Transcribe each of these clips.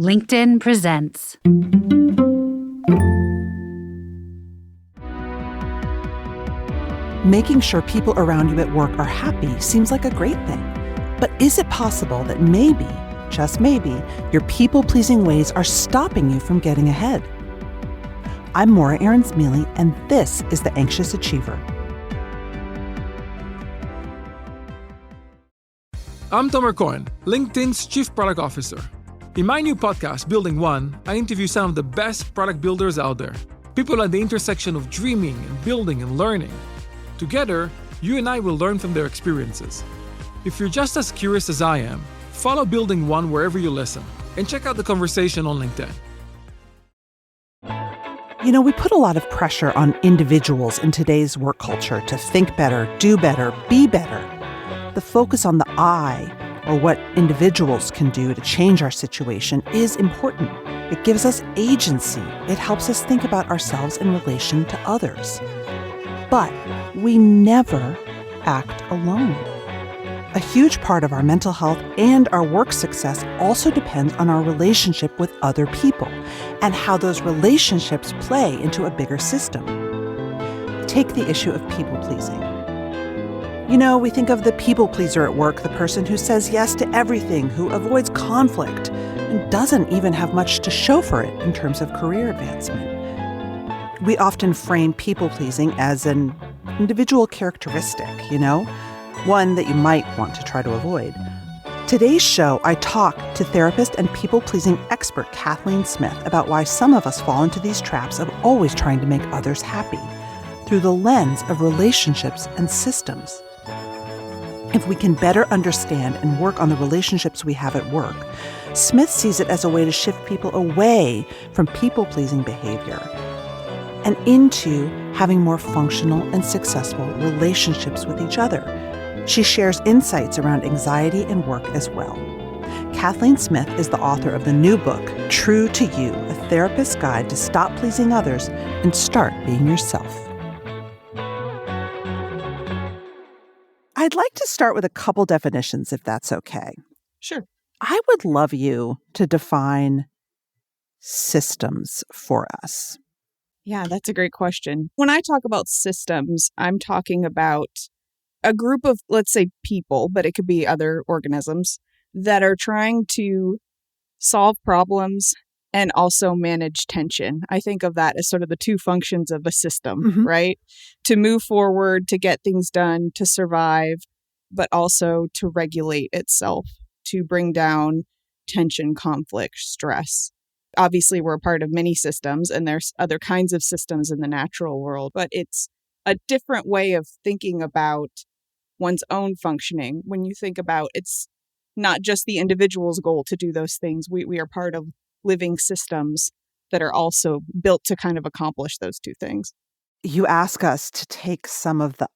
LinkedIn presents. Making sure people around you at work are happy seems like a great thing. But is it possible that maybe, just maybe, your people-pleasing ways are stopping you from getting ahead? I'm Aarons-Mele, and this is The Anxious Achiever. I'm Tomer Cohen, LinkedIn's Chief Product Officer. In my new podcast, Building One, I interview some of the best product builders out there. People at the intersection of dreaming and building and learning. Together, you and I will learn from their experiences. If you're just as curious as I am, follow Building One wherever you listen, and check out the conversation on LinkedIn. You know, we put a lot of pressure on individuals in today's work culture to think better, do better, be better. The focus on the I, or what individuals can do to change our situation, is important. It gives us agency. It helps us think about ourselves in relation to others. But we never act alone. A huge part of our mental health and our work success also depends on our relationship with other people and how those relationships play into a bigger system. Take the issue of people-pleasing. You know, we think of the people pleaser at work, the person who says yes to everything, who avoids conflict, and doesn't even have much to show for it in terms of career advancement. We often frame people-pleasing as an individual characteristic, one that you might want to try to avoid. Today's show, I talk to therapist and people-pleasing expert Kathleen Smith about why some of us fall into these traps of always trying to make others happy through the lens of relationships and systems. If we can better understand and work on the relationships we have at work, Smith sees it as a way to shift people away from people-pleasing behavior and into having more functional and successful relationships with each other. She shares insights around anxiety and work as well. Kathleen Smith is the author of the new book, True to You, a therapist's guide to stop pleasing others and start being yourself. I'd like to start with a couple definitions, if that's okay. Sure. I would love you to define systems for us. Yeah, that's a great question. When I talk about systems, I'm talking about a group of, let's say, people, but it could be other organisms that are trying to solve problems and also manage tension. I think of that as sort of the two functions of a system, right? To move forward, to get things done, to survive, but also to regulate itself, to bring down tension, conflict, stress. Obviously, we're a part of many systems, and there's other kinds of systems in the natural world, but it's a different way of thinking about one's own functioning. When you think about it's not just the individual's goal to do those things, we are part of living systems that are also built to kind of accomplish those two things. You ask us to take some of the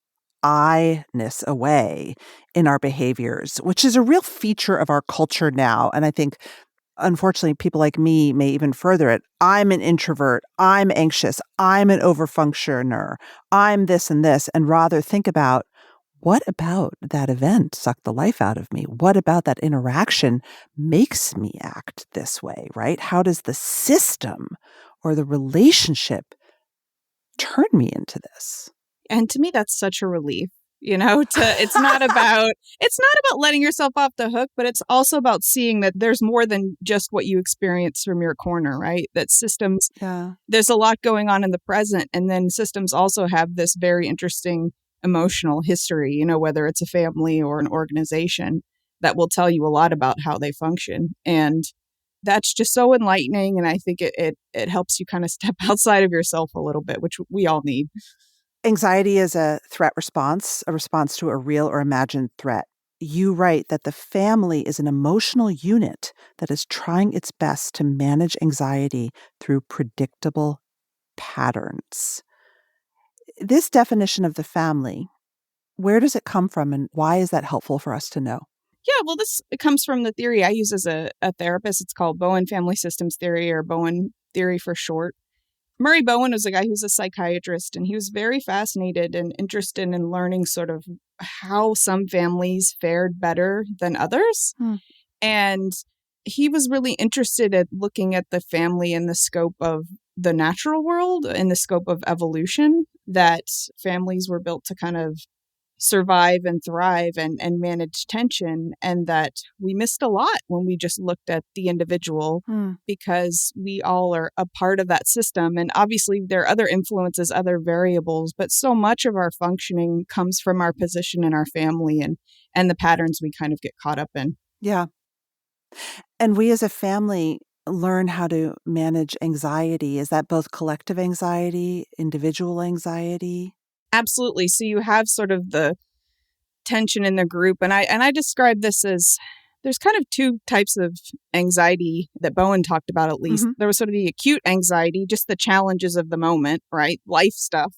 I-ness away in our behaviors, which is a real feature of our culture now. And I think, unfortunately, people like me may even further it. I'm an introvert. I'm anxious. I'm an overfunctioner. I'm this and this. And rather think about, what about that event sucked the life out of me? What about that interaction makes me act this way, right? How does the system or the relationship turn me into this? And to me, that's such a relief, it's not about letting yourself off the hook, but it's also about seeing that there's more than just what you experience from your corner, right? That systems, there's a lot going on in the present. And then systems also have this very interesting emotional history, whether it's a family or an organization that will tell you a lot about how they function. And that's just so enlightening. And I think it helps you kind of step outside of yourself a little bit, which we all need. Anxiety is a threat response, a response to a real or imagined threat. You write that the family is an emotional unit that is trying its best to manage anxiety through predictable patterns. This definition of the family, where does it come from and why is that helpful for us to know? Yeah, well, it comes from the theory I use as a therapist. It's called Bowen Family Systems Theory, or Bowen Theory for short. Murray Bowen was a guy who's a psychiatrist, and he was very fascinated and interested in learning sort of how some families fared better than others. And he was really interested at looking at the family in the scope of the natural world, in the scope of evolution, that families were built to kind of survive and thrive and manage tension, and that we missed a lot when we just looked at the individual because we all are a part of that system. And obviously there are other influences, other variables, but so much of our functioning comes from our position in our family and the patterns we kind of get caught up in. Yeah. And we as a family learn how to manage anxiety. Is that both collective anxiety, individual anxiety? Absolutely. So you have sort of the tension in the group. And I describe this as there's kind of two types of anxiety that Bowen talked about, at least. There was sort of the acute anxiety, just the challenges of the moment, right? Life stuff.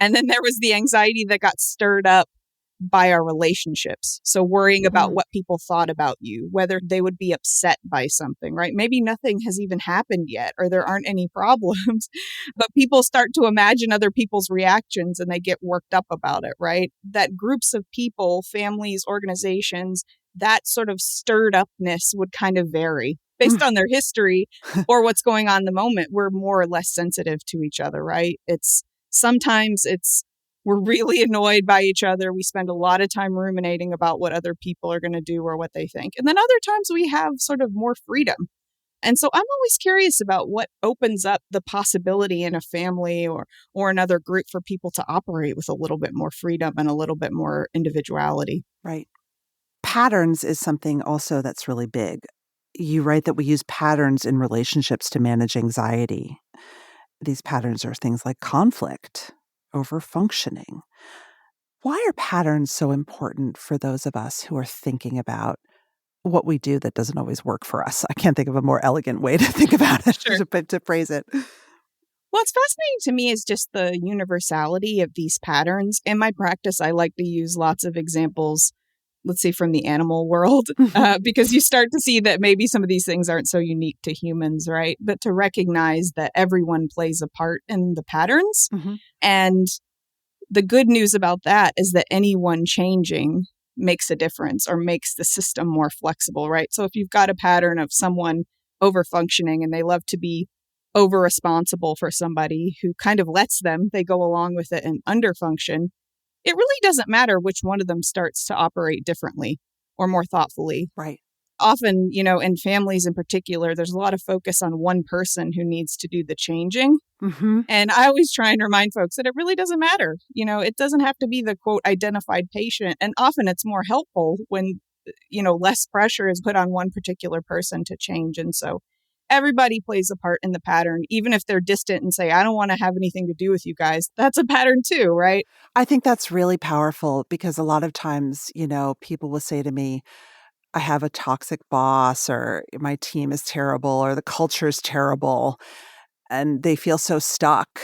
And then there was the anxiety that got stirred up by our relationships. So worrying about what people thought about you, whether they would be upset by something, right? Maybe nothing has even happened yet, or there aren't any problems, but people start to imagine other people's reactions and they get worked up about it, right? That groups of people, families, organizations, that sort of stirred upness would kind of vary based on their history or what's going on in the moment. We're more or less sensitive to each other, right? Sometimes we're really annoyed by each other. We spend a lot of time ruminating about what other people are going to do or what they think. And then other times we have sort of more freedom. And so I'm always curious about what opens up the possibility in a family or another group for people to operate with a little bit more freedom and a little bit more individuality. Right. Patterns is something also that's really big. You write that we use patterns in relationships to manage anxiety. These patterns are things like conflict, over-functioning. Why are patterns so important for those of us who are thinking about what we do that doesn't always work for us? I can't think of a more elegant way to think about it, to phrase it. What's fascinating to me is just the universality of these patterns. In my practice, I like to use lots of examples, let's say from the animal world, because you start to see that maybe some of these things aren't so unique to humans, right? But to recognize that everyone plays a part in the patterns. And the good news about that is that anyone changing makes a difference or makes the system more flexible, right? So if you've got a pattern of someone over-functioning and they love to be over-responsible for somebody who kind of lets them, they go along with it and under-function, it really doesn't matter which one of them starts to operate differently or more thoughtfully. Right. Often, in families in particular, there's a lot of focus on one person who needs to do the changing. And I always try and remind folks that it really doesn't matter. It doesn't have to be the quote identified patient. And often it's more helpful when, less pressure is put on one particular person to change. And so everybody plays a part in the pattern, even if they're distant and say, I don't want to have anything to do with you guys. That's a pattern too, right? I think that's really powerful because a lot of times, people will say to me, I have a toxic boss, or my team is terrible, or the culture is terrible, and they feel so stuck.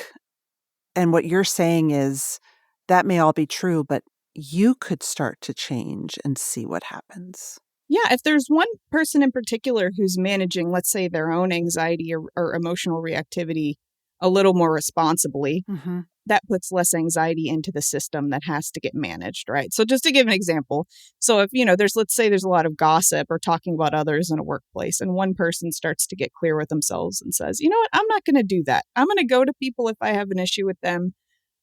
And what you're saying is that may all be true, but you could start to change and see what happens. Yeah, if there's one person in particular who's managing, let's say, their own anxiety or emotional reactivity a little more responsibly, that puts less anxiety into the system that has to get managed, right? So just to give an example, so if, let's say there's a lot of gossip or talking about others in a workplace, and one person starts to get clear with themselves and says, you know what, I'm not going to do that. I'm going to go to people if I have an issue with them.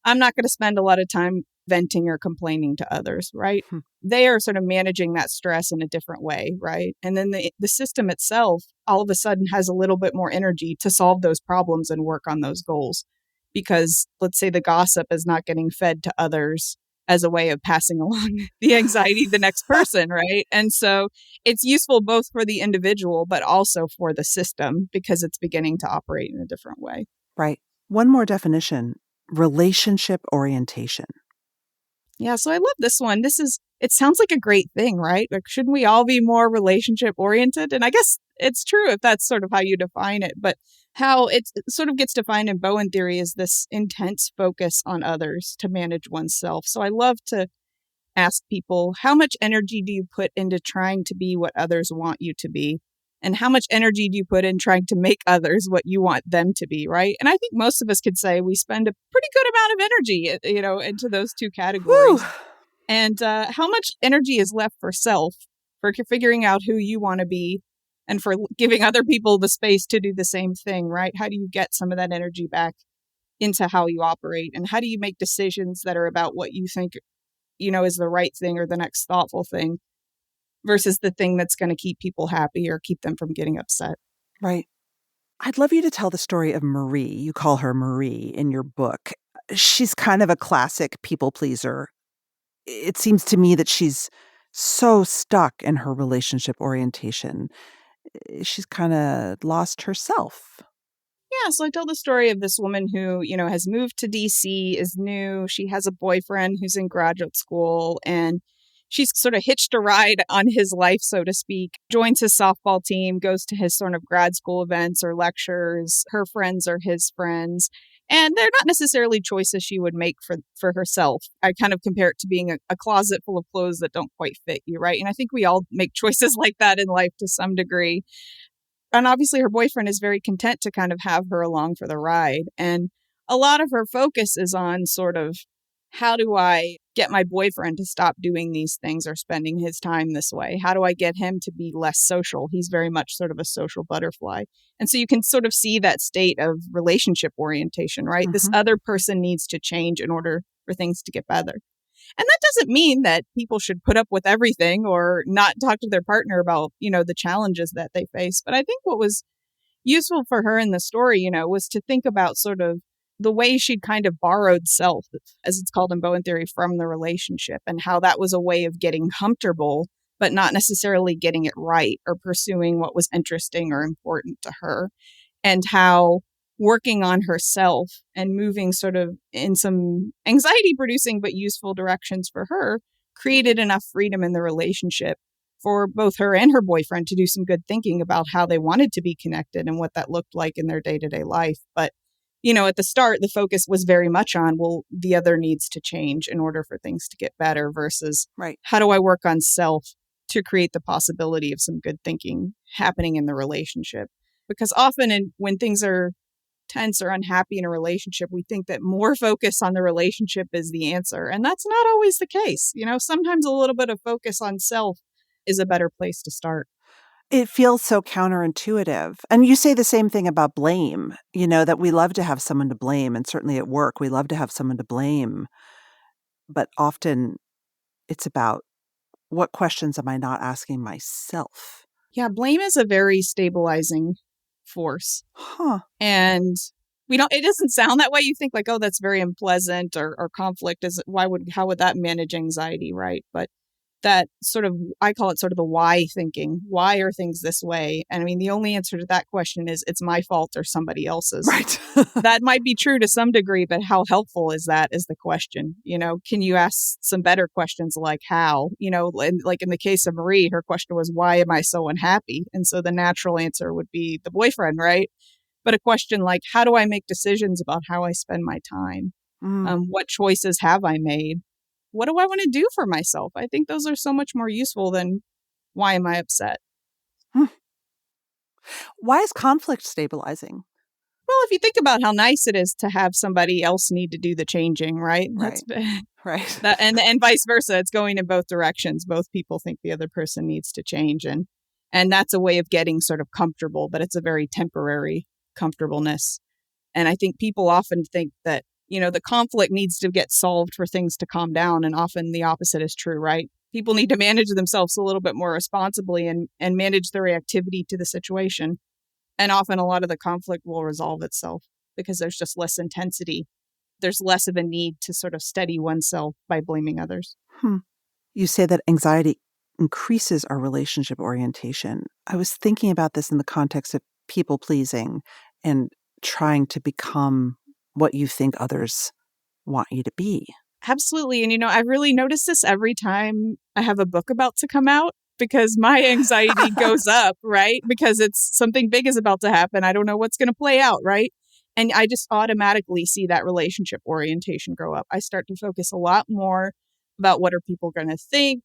I'm not going to spend a lot of time venting or complaining to others, right? They are sort of managing that stress in a different way, right? And then the system itself all of a sudden has a little bit more energy to solve those problems and work on those goals. Because let's say the gossip is not getting fed to others as a way of passing along the anxiety to the next person, right? And so it's useful both for the individual, but also for the system because it's beginning to operate in a different way. Right. One more definition, relationship orientation. Yeah, so I love this one. It sounds like a great thing, right? Like, shouldn't we all be more relationship oriented? And I guess it's true if that's sort of how you define it, but how it sort of gets defined in Bowen theory is this intense focus on others to manage oneself. So I love to ask people, how much energy do you put into trying to be what others want you to be? And how much energy do you put in trying to make others what you want them to be, right? And I think most of us could say we spend a pretty good amount of energy, into those two categories. Whew. And how much energy is left for self, for figuring out who you want to be, and for giving other people the space to do the same thing, right? How do you get some of that energy back into how you operate? And how do you make decisions that are about what you think, is the right thing or the next thoughtful thing versus the thing that's going to keep people happy or keep them from getting upset? Right. I'd love you to tell the story of Marie. You call her Marie in your book. She's kind of a classic people pleaser. It seems to me that she's so stuck in her relationship orientation. She's kind of lost herself. Yeah, so I tell the story of this woman who, has moved to DC, is new. She has a boyfriend who's in graduate school, and she's sort of hitched a ride on his life, so to speak, joins his softball team, goes to his sort of grad school events or lectures. Her friends are his friends. And they're not necessarily choices she would make for herself. I kind of compare it to being a closet full of clothes that don't quite fit you, right? And I think we all make choices like that in life to some degree. And obviously her boyfriend is very content to kind of have her along for the ride. And a lot of her focus is on sort of, how do I get my boyfriend to stop doing these things or spending his time this way? How do I get him to be less social? He's very much sort of a social butterfly. And so you can sort of see that state of relationship orientation, right? Mm-hmm. This other person needs to change in order for things to get better. And that doesn't mean that people should put up with everything or not talk to their partner about, the challenges that they face. But I think what was useful for her in the story, was to think about sort of the way she'd kind of borrowed self, as it's called in Bowen theory, from the relationship, and how that was a way of getting comfortable, but not necessarily getting it right or pursuing what was interesting or important to her. And how working on herself and moving sort of in some anxiety producing but useful directions for her created enough freedom in the relationship for both her and her boyfriend to do some good thinking about how they wanted to be connected and what that looked like in their day-to-day life. But, at the start, the focus was very much on, well, the other needs to change in order for things to get better versus Right. how do I work on self to create the possibility of some good thinking happening in the relationship? Because often when things are tense or unhappy in a relationship, we think that more focus on the relationship is the answer. And that's not always the case. Sometimes a little bit of focus on self is a better place to start. It feels so counterintuitive. And you say the same thing about blame, that we love to have someone to blame. And certainly at work, we love to have someone to blame. But often it's about, what questions am I not asking myself? Yeah, blame is a very stabilizing force. Huh. And it doesn't sound that way. You think like, oh, that's very unpleasant or conflict. How would that manage anxiety, right? But that sort of, I call it sort of the why thinking. Why are things this way? And I mean, the only answer to that question is it's my fault or somebody else's. Right. That might be true to some degree, but how helpful is that is the question. Can you ask some better questions like how? Like in the case of Marie, her question was, why am I so unhappy? And so the natural answer would be the boyfriend, right? But a question like, how do I make decisions about how I spend my time? What choices have I made? What do I want to do for myself? I think those are so much more useful than why am I upset? Why is conflict stabilizing? Well, if you think about how nice it is to have somebody else need to do the changing, right? Right. Right. And vice versa. It's going in both directions. Both people think the other person needs to change. And that's a way of getting sort of comfortable, but it's a very temporary comfortableness. And I think people often think that, the conflict needs to get solved for things to calm down. And often the opposite is true, right? People need to manage themselves a little bit more responsibly and manage their reactivity to the situation. And often a lot of the conflict will resolve itself because there's just less intensity. There's less of a need to sort of steady oneself by blaming others. You say that anxiety increases our relationship orientation. I was thinking about this in the context of people pleasing and trying to become what you think others want you to be. Absolutely. And, I've really noticed this every time I have a book about to come out because my anxiety goes up, right? Because it's something big is about to happen. I don't know what's going to play out, right? And I just automatically see that relationship orientation grow up. I start to focus a lot more about what are people going to think,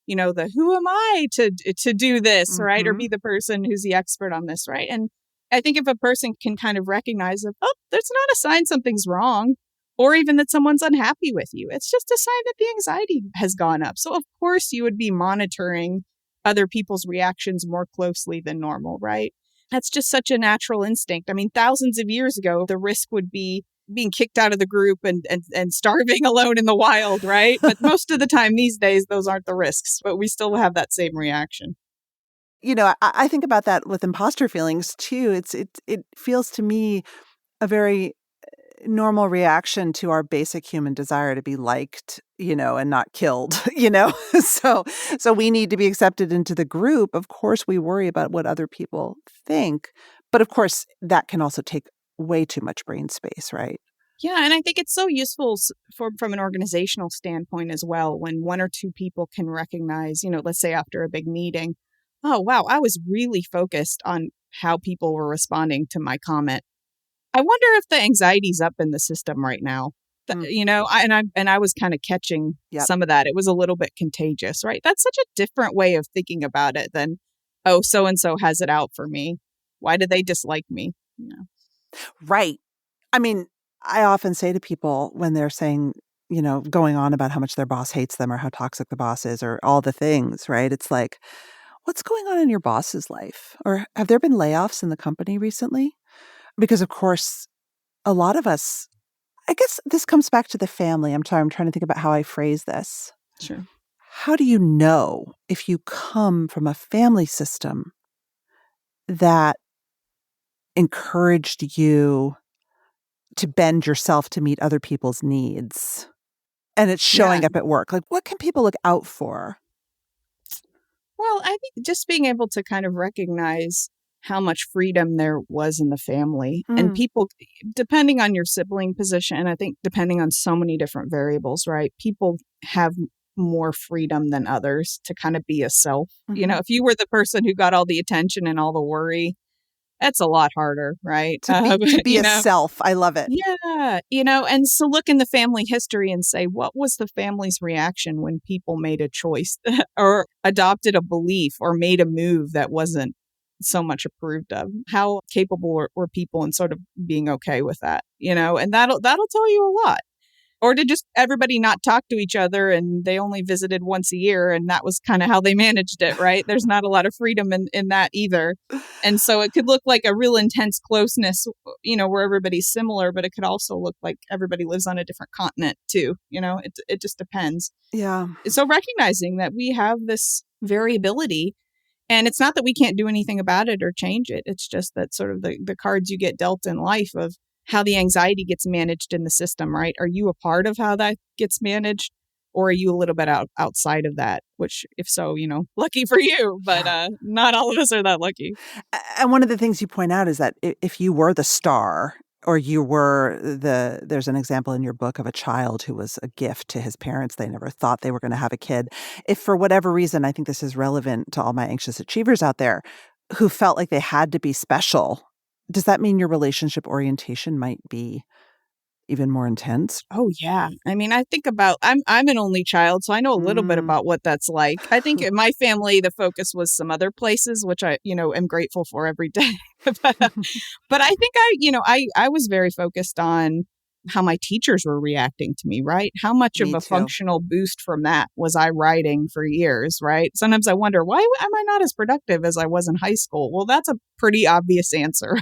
the who am I to do this, right? Or be the person who's the expert on this, right? And I think if a person can kind of recognize that, oh, there's not a sign something's wrong, or even that someone's unhappy with you. It's just a sign that the anxiety has gone up. So of course you would be monitoring other people's reactions more closely than normal, right? That's just such a natural instinct. I mean, thousands of years ago, the risk would be being kicked out of the group and starving alone in the wild, right? But most of the time these days, those aren't the risks, but we still have that same reaction. I think about that with imposter feelings too. It feels to me a very normal reaction to our basic human desire to be liked, and not killed, So we need to be accepted into the group. Of course, we worry about what other people think, but of course, that can also take way too much brain space, right? Yeah, and I think it's so useful from an organizational standpoint as well, when one or two people can recognize, let's say after a big meeting, oh, wow, I was really focused on how people were responding to my comment. I wonder if the anxiety's up in the system right now. I was kind of catching some of that. It was a little bit contagious, right? That's such a different way of thinking about it than, oh, so-and-so has it out for me. Why do they dislike me? Right. I mean, I often say to people when they're saying, going on about how much their boss hates them or how toxic the boss is or all the things, right? It's like, what's going on in your boss's life? Or have there been layoffs in the company recently? Because, of course, a lot of us, I guess this comes back to the family. I'm trying to think about how I phrase this. Sure. How do you know if you come from a family system that encouraged you to bend yourself to meet other people's needs and it's showing up at work? Like, what can people look out for? Well, I think just being able to kind of recognize how much freedom there was in the family and people, depending on your sibling position, and I think depending on so many different variables, right? People have more freedom than others to kind of be a self. If you were the person who got all the attention and all the worry, that's a lot harder, right? To be a self. I love it. Yeah. And so look in the family history and say, what was the family's reaction when people made a choice or adopted a belief or made a move that wasn't so much approved of? How capable were people in sort of being okay with that, and that'll tell you a lot. Or to just everybody not talk to each other and they only visited once a year and that was kind of how they managed it, right? There's not a lot of freedom in that either. And so it could look like a real intense closeness, where everybody's similar, but it could also look like everybody lives on a different continent too. It just depends. Yeah. So recognizing that we have this variability, and it's not that we can't do anything about it or change it. It's just that sort of the cards you get dealt in life of how the anxiety gets managed in the system, right? Are you a part of how that gets managed, or are you a little bit outside of that? Which, if so, lucky for you, but not all of us are that lucky. And one of the things you point out is that if you were the star, or you were there's an example in your book of a child who was a gift to his parents. They never thought they were going to have a kid. If for whatever reason, I think this is relevant to all my anxious achievers out there who felt like they had to be special, does that mean your relationship orientation might be even more intense? Oh, yeah. I mean, I think about, I'm an only child, so I know a little bit about what that's like. I think in my family, the focus was some other places, which I, am grateful for every day. but I think I was very focused on how my teachers were reacting to me, right? How much of a functional boost from that was I writing for years, right? Sometimes I wonder, why am I not as productive as I was in high school? Well, that's a pretty obvious answer.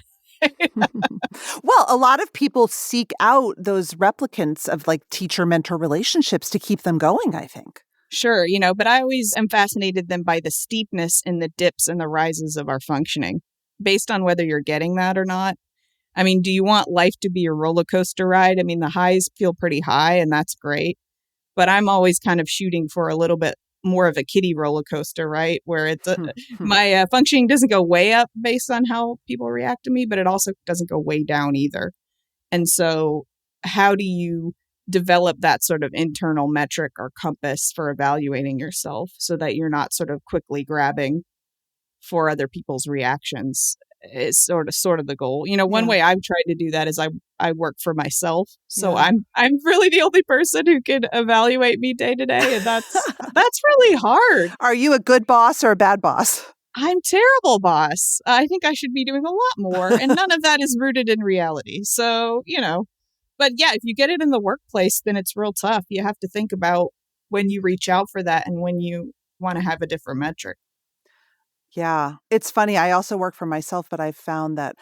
Well, a lot of people seek out those replicants of like teacher-mentor relationships to keep them going, I think. Sure, but I always am fascinated then by the steepness in the dips and the rises of our functioning, based on whether you're getting that or not. I mean, do you want life to be a roller coaster ride? I mean, the highs feel pretty high and that's great, but I'm always kind of shooting for a little bit more of a kiddie roller coaster, right? Where it's my functioning doesn't go way up based on how people react to me, but it also doesn't go way down either. And so how do you develop that sort of internal metric or compass for evaluating yourself so that you're not sort of quickly grabbing for other people's reactions? Is sort of the goal. One way I've tried to do that is I work for myself. So I'm really the only person who can evaluate me day to day. And that's really hard. Are you a good boss or a bad boss? I'm terrible boss. I think I should be doing a lot more. And none of that is rooted in reality. So, but yeah, if you get it in the workplace, then it's real tough. You have to think about when you reach out for that and when you want to have a different metric. Yeah. It's funny. I also work for myself, but I've found that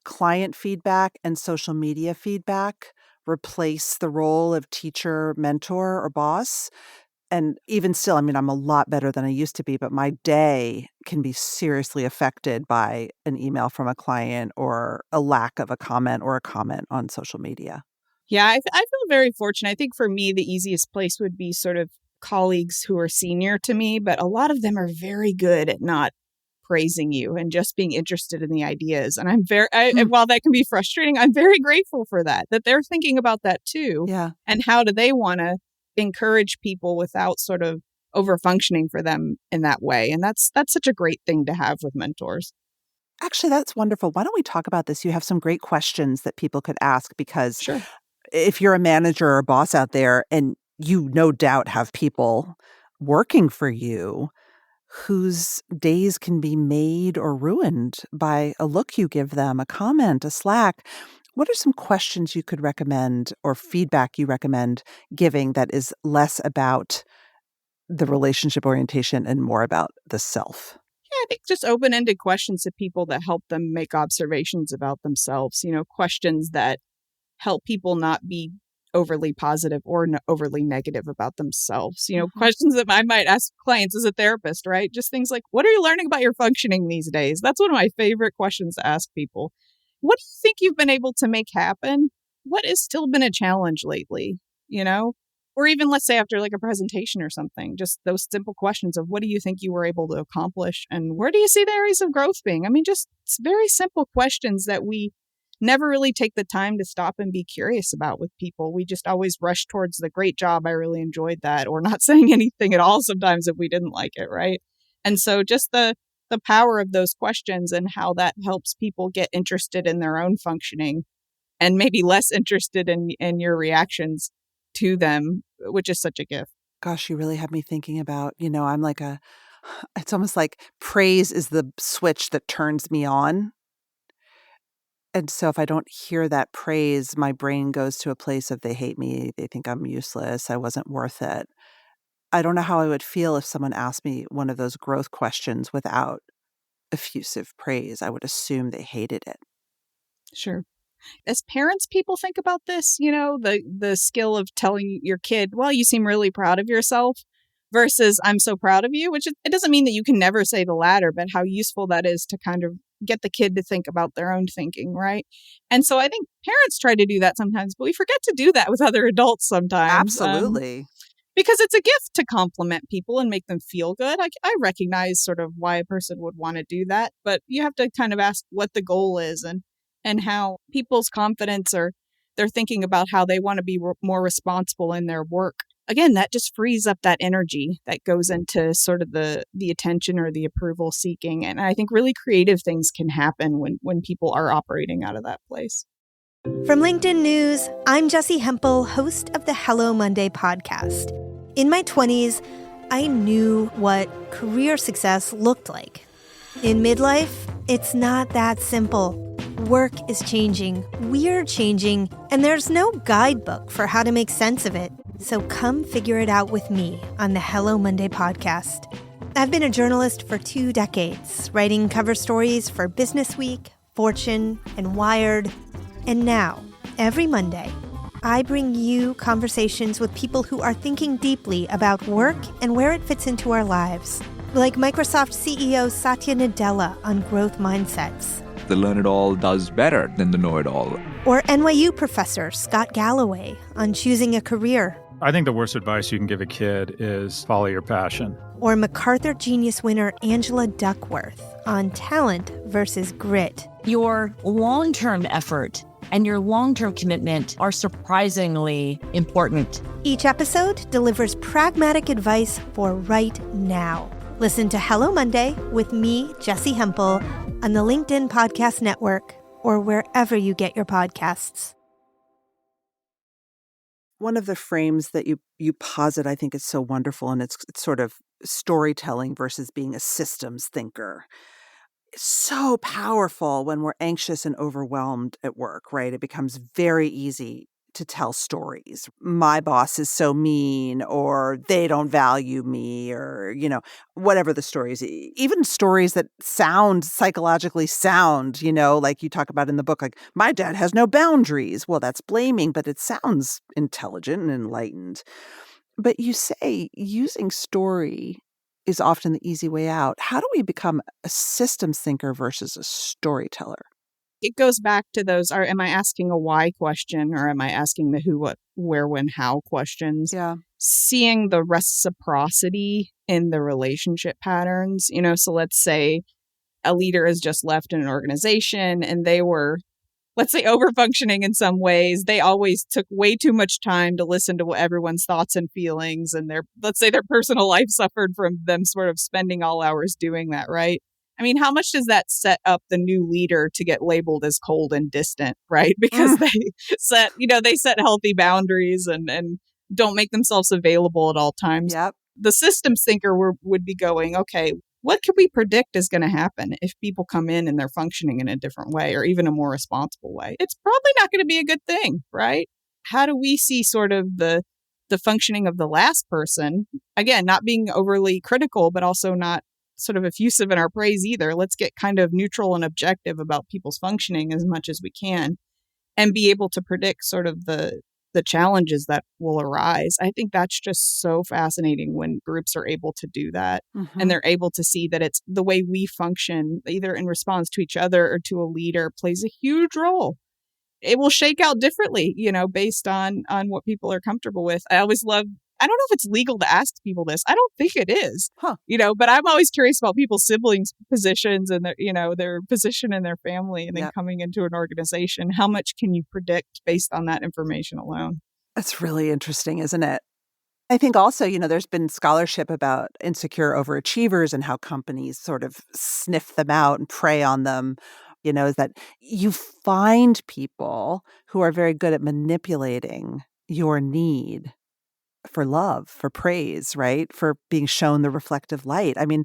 client feedback and social media feedback replace the role of teacher, mentor, or boss. And even still, I mean, I'm a lot better than I used to be, but my day can be seriously affected by an email from a client or a lack of a comment or a comment on social media. Yeah, I feel very fortunate. I think for me, the easiest place would be sort of colleagues who are senior to me, but a lot of them are very good at not praising you and just being interested in the ideas. And and while that can be frustrating, I'm very grateful for that they're thinking about that too. Yeah. And how do they want to encourage people without sort of over functioning for them in that way? And that's such a great thing to have with mentors. Actually, that's wonderful. Why don't we talk about this? You have some great questions that people could ask because Sure. if you're a manager or a boss out there and you no doubt have people working for you whose days can be made or ruined by a look you give them, a comment, a slack. What are some questions you could recommend or feedback you recommend giving that is less about the relationship orientation and more about the self? Yeah, I think just open-ended questions to people that help them make observations about themselves, questions that help people not be overly positive or overly negative about themselves. Mhm. Questions that I might ask clients as a therapist, right? Just things like, what are you learning about your functioning these days? That's one of my favorite questions to ask people. What do you think you've been able to make happen? What has still been a challenge lately? You know? Or even let's say after like a presentation or something, just those simple questions of what do you think you were able to accomplish and where do you see the areas of growth being? I mean, just it's very simple questions that we never really take the time to stop and be curious about with people. We just always rush towards the great job. I really enjoyed that, or not saying anything at all sometimes if we didn't like it, right? And so just the power of those questions and how that helps people get interested in their own functioning and maybe less interested in your reactions to them, which is such a gift. Gosh, you really have me thinking about, I'm like it's almost like praise is the switch that turns me on. And so if I don't hear that praise, my brain goes to a place of they hate me, they think I'm useless, I wasn't worth it. I don't know how I would feel if someone asked me one of those growth questions without effusive praise. I would assume they hated it. Sure. As parents, people think about this, the skill of telling your kid, well, you seem really proud of yourself versus I'm so proud of you, which it doesn't mean that you can never say the latter, but how useful that is to kind of get the kid to think about their own thinking, right? And so I think parents try to do that sometimes, but we forget to do that with other adults sometimes. Absolutely. Because it's a gift to compliment people and make them feel good. I recognize sort of why a person would want to do that, but you have to kind of ask what the goal is and how people's confidence or they're thinking about how they want to be more responsible in their work. Again, that just frees up that energy that goes into sort of the attention or the approval seeking. And I think really creative things can happen when people are operating out of that place. From LinkedIn News, I'm Jessie Hempel, host of the Hello Monday podcast. In my 20s, I knew what career success looked like. In midlife, it's not that simple. Work is changing, we're changing, and there's no guidebook for how to make sense of it. So come figure it out with me on the Hello Monday podcast. I've been a journalist for 2 decades, writing cover stories for Business Week, Fortune, and Wired. And now, every Monday, I bring you conversations with people who are thinking deeply about work and where it fits into our lives. Like Microsoft CEO Satya Nadella on growth mindsets. The learn-it-all does better than the know-it-all. Or NYU professor Scott Galloway on choosing a career. I think the worst advice you can give a kid is follow your passion. Or MacArthur Genius winner Angela Duckworth on talent versus grit. Your long-term effort and your long-term commitment are surprisingly important. Each episode delivers pragmatic advice for right now. Listen to Hello Monday with me, Jessie Hempel, on the LinkedIn Podcast Network or wherever you get your podcasts. One of the frames that you posit, I think, is so wonderful, and it's sort of storytelling versus being a systems thinker. It's so powerful when we're anxious and overwhelmed at work, right? It becomes very easy to tell stories. My boss is so mean, or they don't value me, or, whatever the stories, even stories that sound psychologically sound, like you talk about in the book, like my dad has no boundaries. Well, that's blaming, but it sounds intelligent and enlightened. But you say using story is often the easy way out. How do we become a systems thinker versus a storyteller? It goes back to those, am I asking a why question, or am I asking the who, what, where, when, how questions? Yeah. Seeing the reciprocity in the relationship patterns, so let's say a leader has just left an organization and they were, let's say, overfunctioning in some ways. They always took way too much time to listen to everyone's thoughts and feelings, and let's say their personal life suffered from them sort of spending all hours doing that, right? I mean, how much does that set up the new leader to get labeled as cold and distant, right? Because they set healthy boundaries and don't make themselves available at all times. Yep. The systems thinker would be going, okay, what can we predict is going to happen if people come in and they're functioning in a different way, or even a more responsible way? It's probably not going to be a good thing, right? How do we see sort of the functioning of the last person? Again, not being overly critical, but also not sort of effusive in our praise either. Let's get kind of neutral and objective about people's functioning as much as we can, and be able to predict sort of the challenges that will arise. I think that's just so fascinating when groups are able to do that. Mm-hmm. And they're able to see that it's the way we function, either in response to each other or to a leader, plays a huge role. It will shake out differently, based on what people are comfortable with. I always love, I don't know if it's legal to ask people this. I don't think it is, but I'm always curious about people's siblings' positions and their position in their family, and then coming into an organization. How much can you predict based on that information alone? That's really interesting, isn't it? I think also, there's been scholarship about insecure overachievers and how companies sort of sniff them out and prey on them. Is that you find people who are very good at manipulating your need for love, for praise, right? For being shown the reflective light. I mean,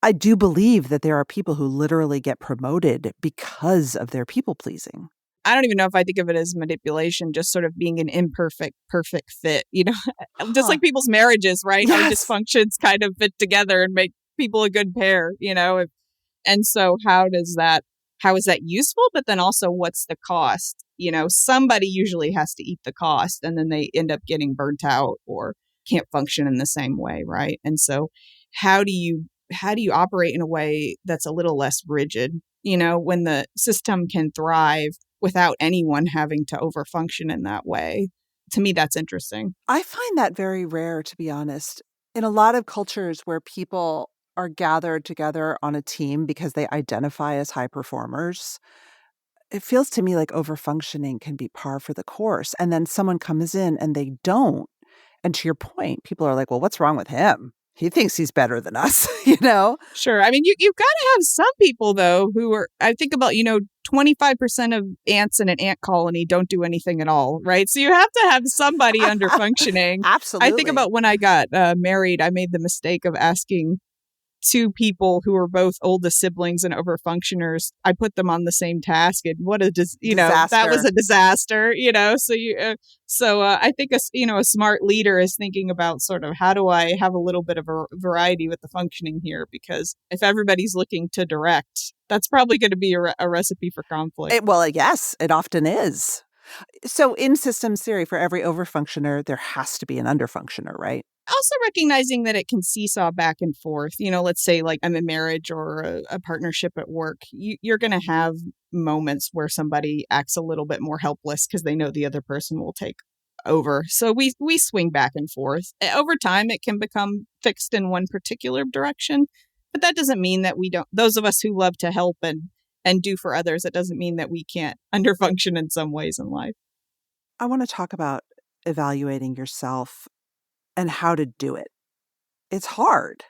I do believe that there are people who literally get promoted because of their people pleasing. I don't even know if I think of it as manipulation, just sort of being an imperfect, perfect fit, just like people's marriages, right? Yes. Our dysfunctions kind of fit together and make people a good pair, And so how is that useful? But then also, what's the cost? Somebody usually has to eat the cost, and then they end up getting burnt out or can't function in the same way, right? And so how do you operate in a way that's a little less rigid, when the system can thrive without anyone having to overfunction in that way? To me, that's interesting. I find that very rare, to be honest. In a lot of cultures where people are gathered together on a team because they identify as high performers, it feels to me like overfunctioning can be par for the course. And then someone comes in and they don't. And to your point, people are like, well, what's wrong with him? He thinks he's better than us, Sure. I mean, you've got to have some people, though, who are, I think about, 25% of ants in an ant colony don't do anything at all, right? So you have to have somebody under functioning. Absolutely. I think about when I got married, I made the mistake of asking two people who were both oldest siblings and overfunctioners. I put them on the same task, and what a disaster. That was a disaster. So I think a smart leader is thinking about sort of, how do I have a little bit of a variety with the functioning here? Because if everybody's looking to direct, that's probably going to be a recipe for conflict. Yes, it often is. So in systems theory, for every overfunctioner, there has to be an underfunctioner, right? Also recognizing that it can seesaw back and forth. Let's say like I'm in marriage or a partnership at work. You're going to have moments where somebody acts a little bit more helpless because they know the other person will take over. So we swing back and forth. Over time, it can become fixed in one particular direction. But that doesn't mean that we don't, those of us who love to help and do for others, it doesn't mean that we can't underfunction in some ways in life. I want to talk about evaluating yourself and how to do it. It's hard.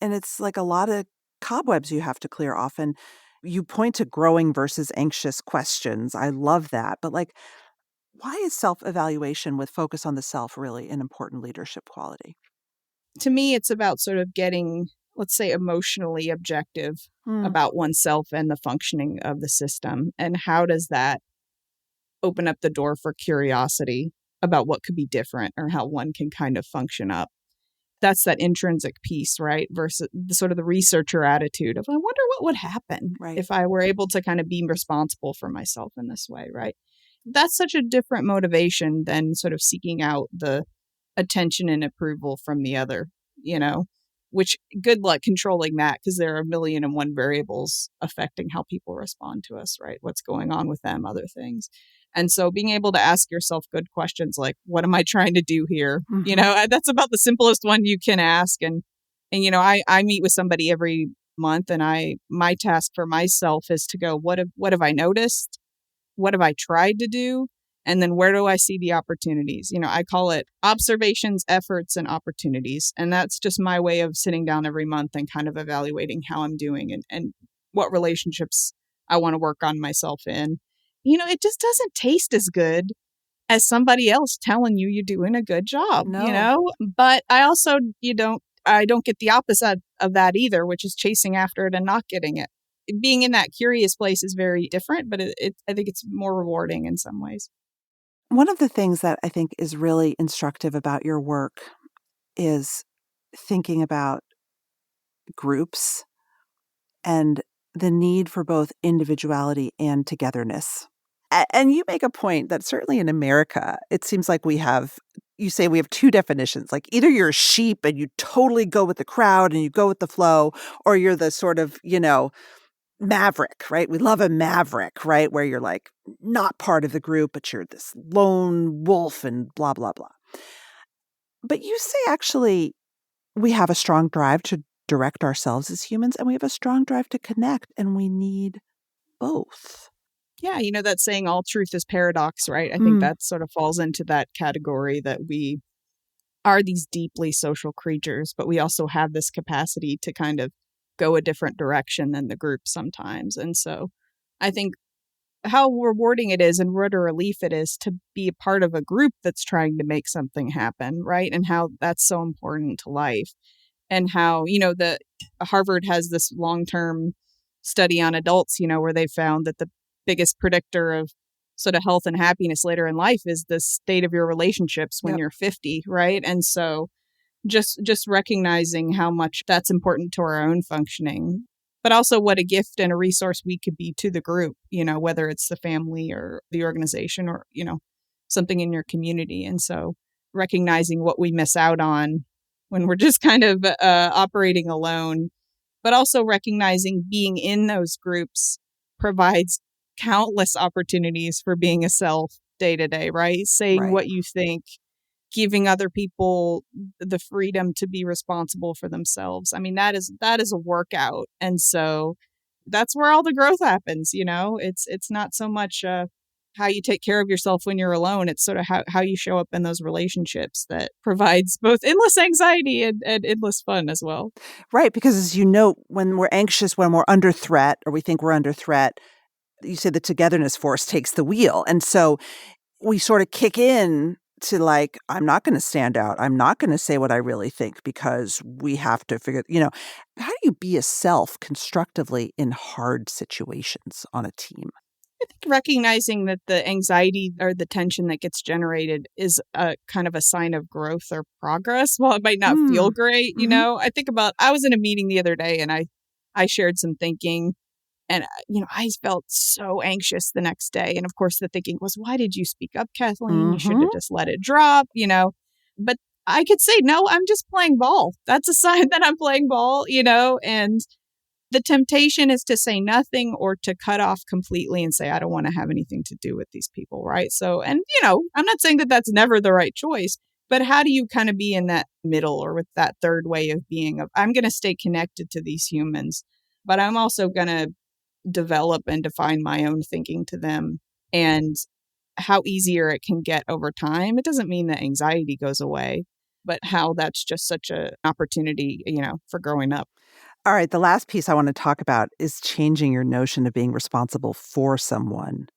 And it's like a lot of cobwebs you have to clear off. And you point to growing versus anxious questions. I love that. But why is self-evaluation with focus on the self really an important leadership quality? To me, it's about sort of getting, let's say, emotionally objective about oneself and the functioning of the system. And how does that open up the door for curiosity about what could be different or how one can kind of function up. That's that intrinsic piece, right? Versus the sort of the researcher attitude of, I wonder what would happen if I were able to kind of be responsible for myself in this way, right? That's such a different motivation than sort of seeking out the attention and approval from the other, which good luck controlling that, because there are a million and one variables affecting how people respond to us, right? What's going on with them, other things. And so being able to ask yourself good questions like, what am I trying to do here? That's about the simplest one you can ask. And I meet with somebody every month, and my task for myself is to go, what have I noticed? What have I tried to do? And then where do I see the opportunities? I call it observations, efforts, and opportunities. And that's just my way of sitting down every month and kind of evaluating how I'm doing and what relationships I want to work on myself in. It just doesn't taste as good as somebody else telling you you're doing a good job, But I also, I don't get the opposite of that either, which is chasing after it and not getting it. Being in that curious place is very different, but I think it's more rewarding in some ways. One of the things that I think is really instructive about your work is thinking about groups and the need for both individuality and togetherness. And you make a point that certainly in America, it seems like you say we have two definitions. Like either you're a sheep and you totally go with the crowd and you go with the flow, or you're the sort of, maverick, right? We love a maverick, right? Where you're like not part of the group, but you're this lone wolf and blah, blah, blah. But you say actually we have a strong drive to direct ourselves as humans, and we have a strong drive to connect, and we need both. Yeah, that saying, all truth is paradox, right? I think that sort of falls into that category, that we are these deeply social creatures, but we also have this capacity to kind of go a different direction than the group sometimes. And so I think how rewarding it is and what a relief it is to be a part of a group that's trying to make something happen, right? And how that's so important to life. And how, the Harvard has this long-term study on adults, where they found that the biggest predictor of sort of health and happiness later in life is the state of your relationships when you're 50, right? And so just recognizing how much that's important to our own functioning, but also what a gift and a resource we could be to the group, whether it's the family or the organization or, something in your community. And so recognizing what we miss out on when we're just kind of operating alone, but also recognizing being in those groups provides countless opportunities for being a self day to day, right? Saying what you think, giving other people the freedom to be responsible for themselves. I mean, that is a workout. And so that's where all the growth happens. It's not so much how you take care of yourself when you're alone. It's sort of how you show up in those relationships that provides both endless anxiety and endless fun as well. Right. Because as you know, when we're anxious, when we're under threat, or we think we're under threat, you say the togetherness force takes the wheel. And so we sort of kick in to like, I'm not going to stand out. I'm not going to say what I really think because we have to figure, how do you be a self constructively in hard situations on a team? I think recognizing that the anxiety or the tension that gets generated is a kind of a sign of growth or progress. While it might not feel great, I think about, I was in a meeting the other day and I shared some thinking. And, I felt so anxious the next day. And of course, the thinking was, why did you speak up, Kathleen? You should have just let it drop, But I could say, no, I'm just playing ball. That's a sign that I'm playing ball, and the temptation is to say nothing or to cut off completely and say, I don't want to have anything to do with these people, right? So, and, I'm not saying that that's never the right choice, but how do you kind of be in that middle or with that third way of being of, I'm going to stay connected to these humans, but I'm also going to develop and define my own thinking to them, and how easier it can get over time. It doesn't mean that anxiety goes away, but how that's just such an opportunity, for growing up. All right. The last piece I want to talk about is changing your notion of being responsible for someone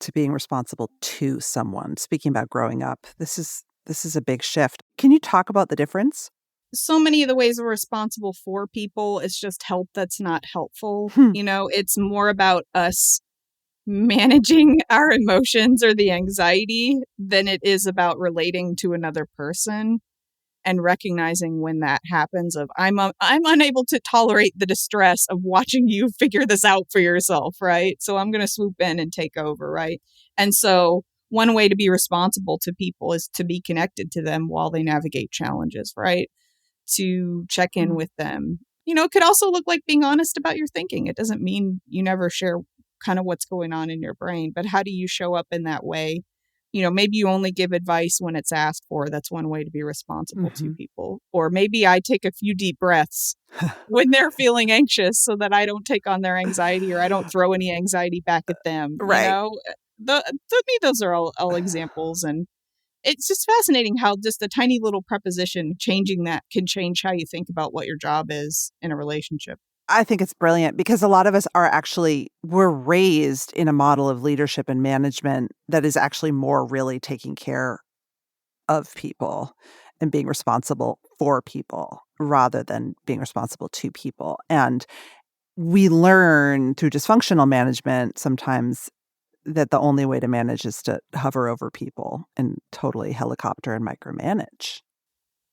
to being responsible to someone. Speaking about growing up, this is a big shift. Can you talk about the difference? So many of the ways we're responsible for people is just help that's not helpful. It's more about us managing our emotions or the anxiety than it is about relating to another person and recognizing when that happens of I'm unable to tolerate the distress of watching you figure this out for yourself, right? So I'm going to swoop in and take over, right? And so one way to be responsible to people is to be connected to them while they navigate challenges, right? To check in with them. It could also look like being honest about your thinking. It doesn't mean you never share kind of what's going on in your brain, but how do you show up in that way? Maybe you only give advice when it's asked for. That's one way to be responsible to people. Or maybe I take a few deep breaths when they're feeling anxious so that I don't take on their anxiety or I don't throw any anxiety back at them. Right. To me, those are all examples. And it's just fascinating how just a tiny little preposition changing that can change how you think about what your job is in a relationship. I think it's brilliant because a lot of us we're raised in a model of leadership and management that is actually more really taking care of people and being responsible for people rather than being responsible to people. And we learn through dysfunctional management sometimes that the only way to manage is to hover over people and totally helicopter and micromanage.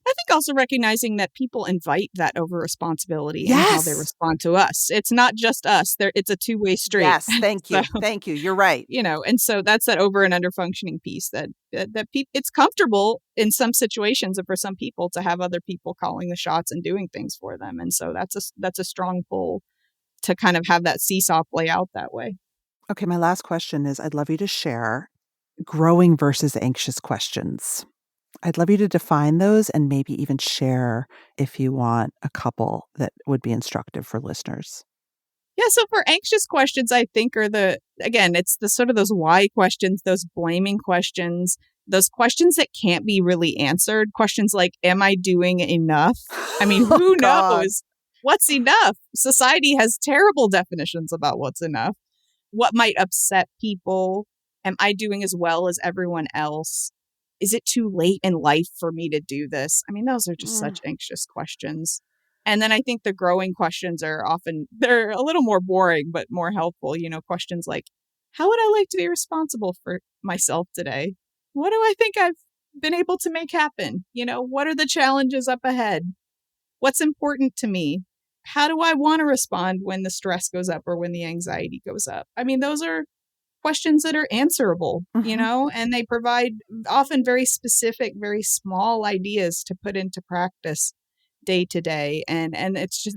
I think also recognizing that people invite that over responsibility and how they respond to us. It's not just us. It's a two-way street. Yes, thank you. Thank you. You're right. And so that's that over and under functioning piece that it's comfortable in some situations and for some people to have other people calling the shots and doing things for them. And so that's a strong pull to kind of have that seesaw play out that way. Okay, my last question is I'd love you to share growing versus anxious questions. I'd love you to define those and maybe even share, if you want, a couple that would be instructive for listeners. Yeah, so for anxious questions, I think it's the sort of those why questions, those blaming questions, those questions that can't be really answered. Questions like, am I doing enough? I mean, who knows? What's enough? Society has terrible definitions about what's enough. What might upset people? Am I doing as well as everyone else? Is it too late in life for me to do this? I mean, those are just such anxious questions. And then I think the growing questions they're a little more boring, but more helpful. Questions like, how would I like to be responsible for myself today? What do I think I've been able to make happen? What are the challenges up ahead? What's important to me? How do I want to respond when the stress goes up or when the anxiety goes up? I mean, those are questions that are answerable, and they provide often very specific, very small ideas to put into practice day to day. And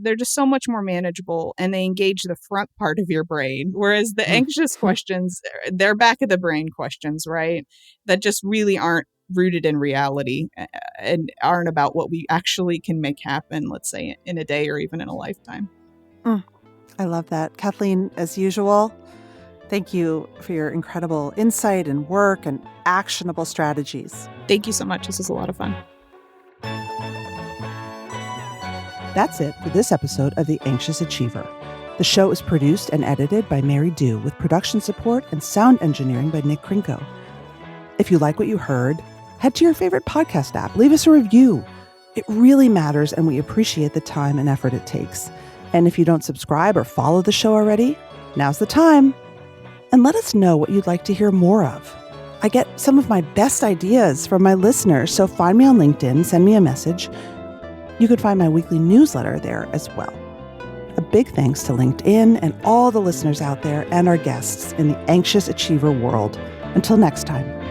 they're just so much more manageable and they engage the front part of your brain. Whereas the anxious questions, they're back of the brain questions, right? That just really aren't rooted in reality and aren't about what we actually can make happen, let's say in a day or even in a lifetime. I love that. Kathleen, as usual, thank you for your incredible insight and work and actionable strategies. Thank you so much. This was a lot of fun. That's it for this episode of The Anxious Achiever. The show is produced and edited by Mary Dew with production support and sound engineering by Nick Krinko. If you like what you heard, head to your favorite podcast app. Leave us a review. It really matters and we appreciate the time and effort it takes. And if you don't subscribe or follow the show already, now's the time. And let us know what you'd like to hear more of. I get some of my best ideas from my listeners, so find me on LinkedIn, send me a message. You can find my weekly newsletter there as well. A big thanks to LinkedIn and all the listeners out there and our guests in the Anxious Achiever world. Until next time.